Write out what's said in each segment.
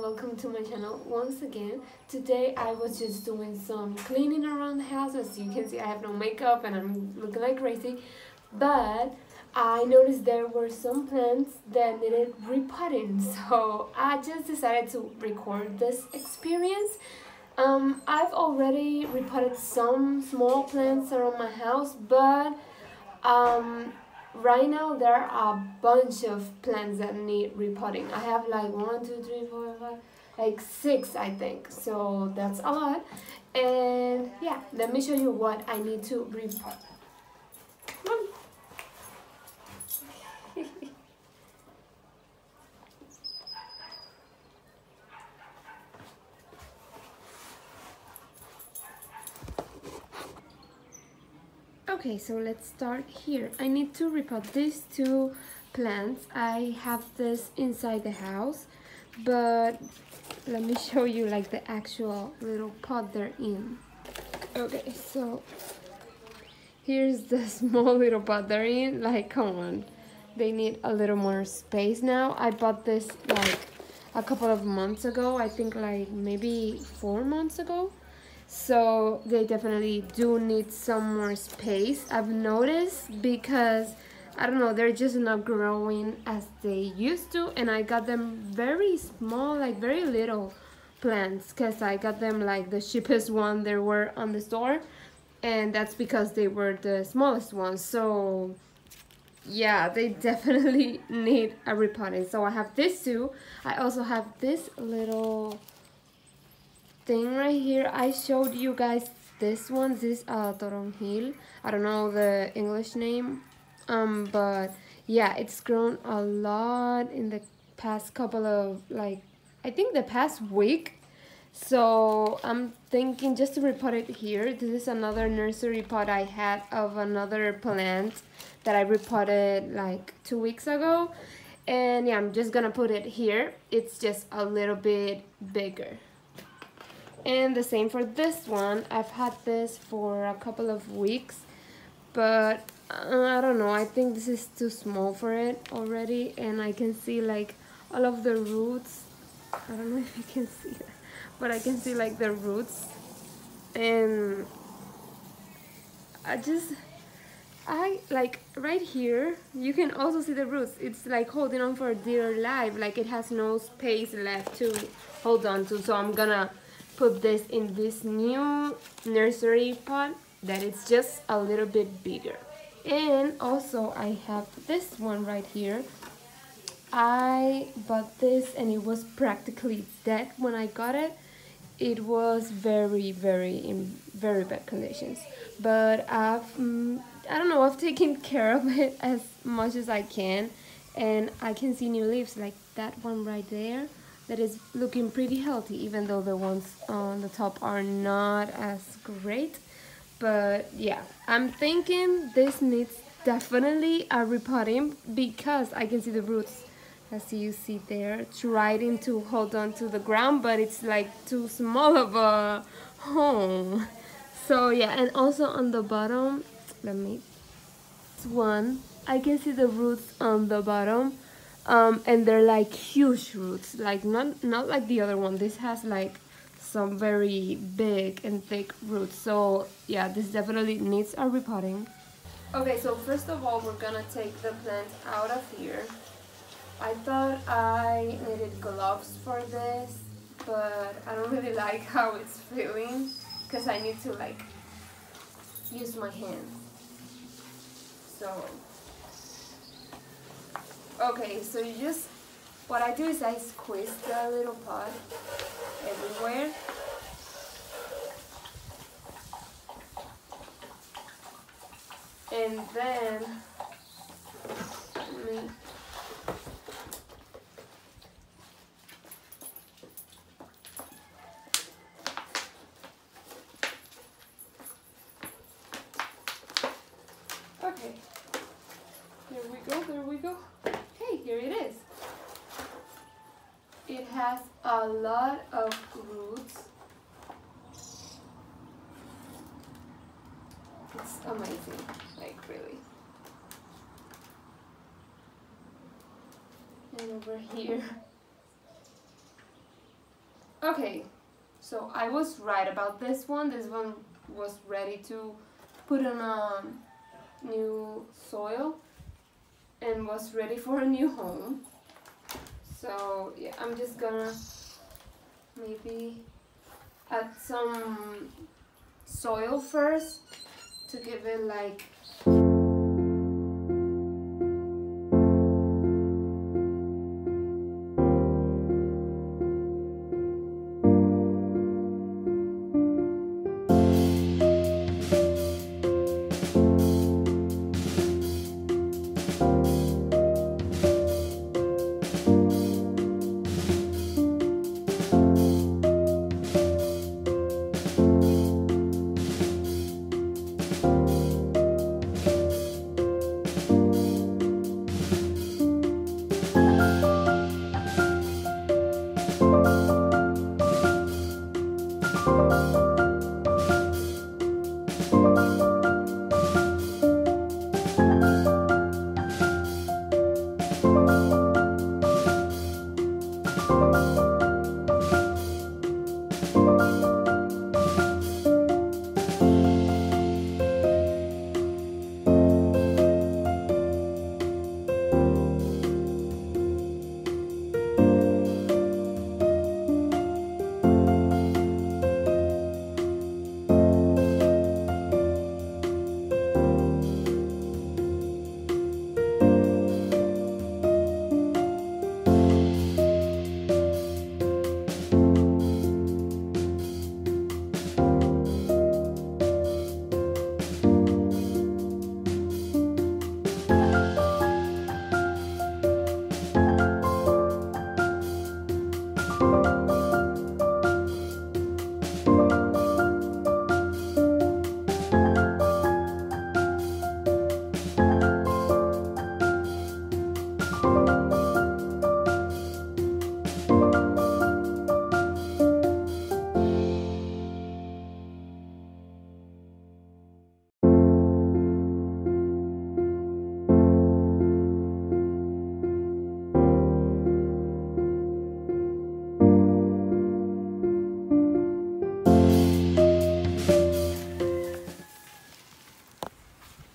welcome to my channel once again. Today I was just doing some cleaning around the house. As you can see, I have no makeup and I'm looking like crazy, but I noticed there were some plants that needed repotting, so I just decided to record this experience. I've already repotted some small plants around my house, but right now there are a bunch of plants that need repotting. I have like 1, 2, 3, 4, 5, like 6 I think. So that's a lot. And yeah, let me show you what I need to repot. Come on. Okay, so let's start here. I need to repot these 2 plants. I have this inside the house, but let me show you like the actual little pot they're in. Okay, so here's the small little pot they're in. Like, come on, they need a little more space now. I bought this like a couple of months ago. I think like maybe 4 months ago. So they definitely do need some more space, I've noticed, because I don't know, they're just not growing as they used to. And I got them very small, like very little plants, because I got them like the cheapest one there were on the store, and that's because they were the smallest ones. So yeah, they definitely need a repotting. So I have this too. I also have this little thing right here. I showed you guys this one. This is toronjil. I don't know the English name, but yeah, it's grown a lot in the past couple of, like, I think the past week. So I'm thinking just to repot it here. This is another nursery pot I had of another plant that I repotted like 2 weeks ago, and yeah, I'm just gonna put it here. It's just a little bit bigger. And the same for this one. I've had this for a couple of weeks, but I don't know, I think this is too small for it already. And I can see like all of the roots. I don't know if you can see that, but I can see like the roots. And I like right here, you can also see the roots. It's like holding on for dear life, like it has no space left to hold on to. So I'm gonna put this in this new nursery pot that it's just a little bit bigger. And also I have this one right here. I bought this and it was practically dead when I got it. It was in very bad conditions, but I don't know, I've taken care of it as much as I can, and I can see new leaves like that one right there that is looking pretty healthy, even though the ones on the top are not as great. But yeah, I'm thinking this needs definitely a repotting because I can see the roots, as you see there, trying to hold on to the ground, but it's like too small of a home. So yeah, and also on the bottom, this one, I can see the roots on the bottom. And they're like huge roots, like not like the other one. This has like some very big and thick roots. So yeah, this definitely needs a repotting. Okay, so first of all, we're gonna take the plant out of here. I thought I needed gloves for this, but I don't really like how it's feeling because I need to like use my hands. So okay, so what I do is I squeeze the little pot everywhere. And then, okay, there we go. Okay, here it is. It has a lot of roots. It's amazing, like really. And over here, Okay, so I was right about this one. This one was ready to put on a new soil and was ready for a new home. So yeah, I'm just gonna maybe add some soil first to give it like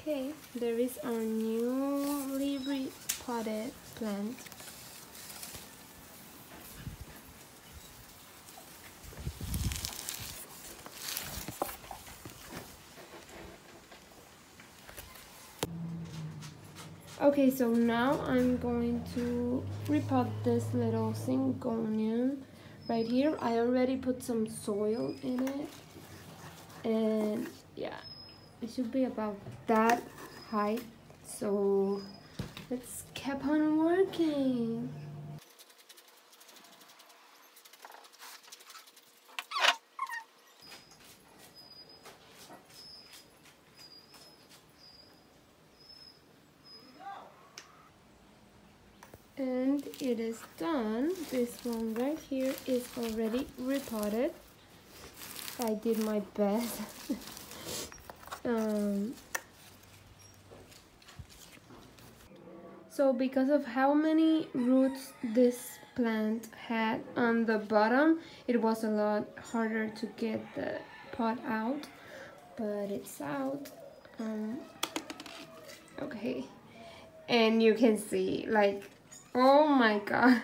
okay, there is our newly repotted plant. Okay, so now I'm going to repot this little syngonium right here. I already put some soil in it, and yeah, it should be about that height. So let's keep on working. And it is done. This one right here is already repotted. I did my best. So because of how many roots this plant had on the bottom, it was a lot harder to get the pot out, but it's out. Okay, and you can see, like, oh my god.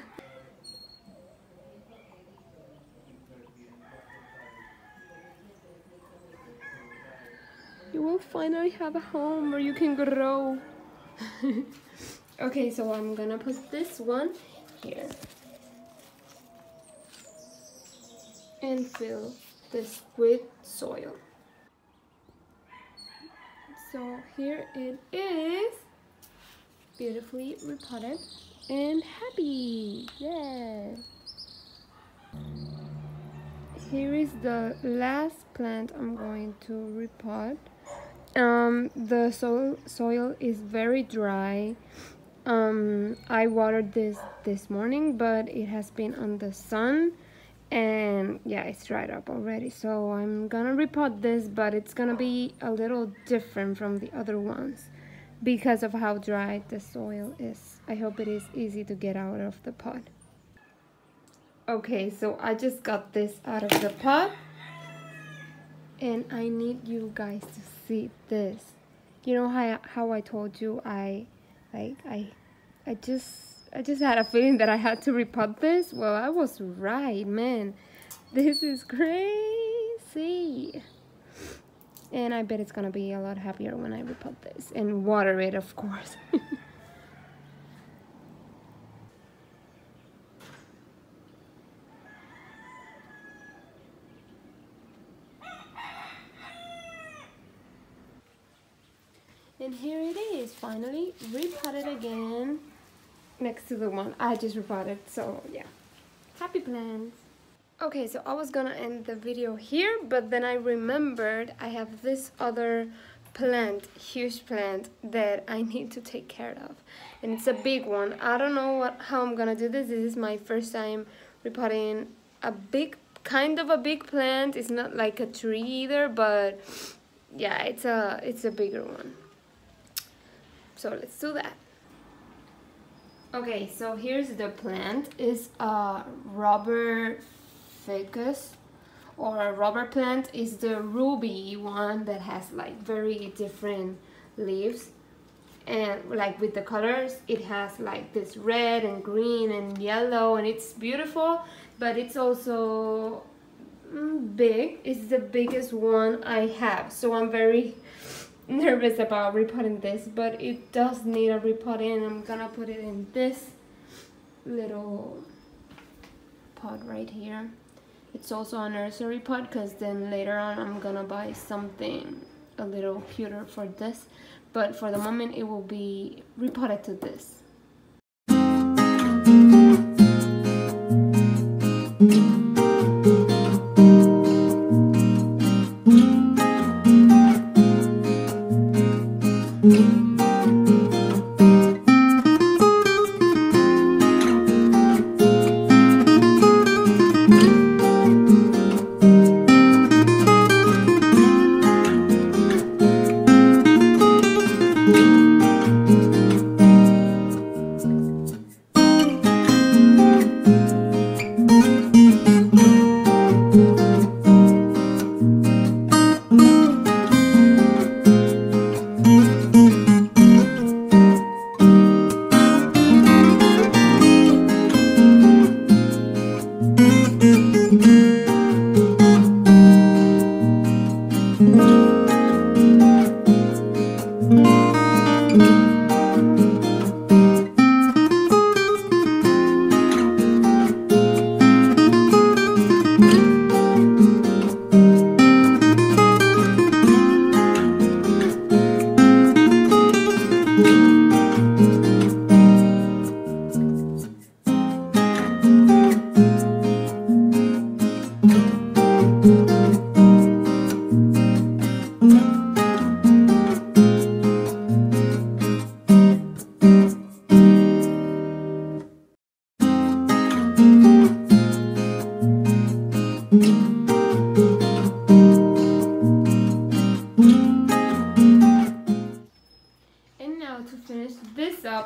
You will finally have a home where you can grow. Okay, so I'm gonna put this one here and fill this with soil. So here it is, beautifully repotted and happy. Yeah. Here is the last plant I'm going to repot. The soil is very dry. I watered this morning, but it has been on the sun, and yeah, it's dried up already. So I'm gonna repot this, but it's gonna be a little different from the other ones because of how dry the soil is. I hope it is easy to get out of the pot. Okay, so I just got this out of the pot, and I need you guys to see this. You know how I told you I just had a feeling that I had to repot this? Well, I was right, man. This is crazy. And I bet it's gonna be a lot happier when I repot this and water it, of course. And here it is, finally repotted again next to the one I just repotted. So yeah, happy plants. Okay, so I was gonna end the video here, but then I remembered I have this other plant, huge plant, that I need to take care of, and it's a big one. I don't know how I'm gonna do this. This is my first time repotting a big, kind of a big plant. It's not like a tree either, but yeah, it's a bigger one. So let's do that. Okay, so here's the plant. It's a rubber ficus, or a rubber plant. Is the ruby one that has like very different leaves, and like with the colors, it has like this red and green and yellow, and it's beautiful, but it's also big. It's the biggest one I have, so I'm very nervous about repotting this, but it does need a repotting. I'm gonna put it in this little pot right here. It's also a nursery pot, because then later on I'm gonna buy something a little cuter for this, but for the moment it will be repotted to this.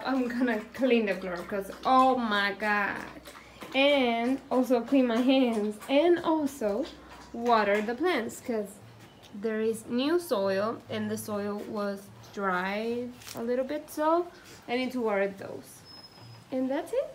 I'm gonna clean the floor, because oh my god, and also clean my hands, and also water the plants, because there is new soil and the soil was dry a little bit, so I need to water those. And that's it.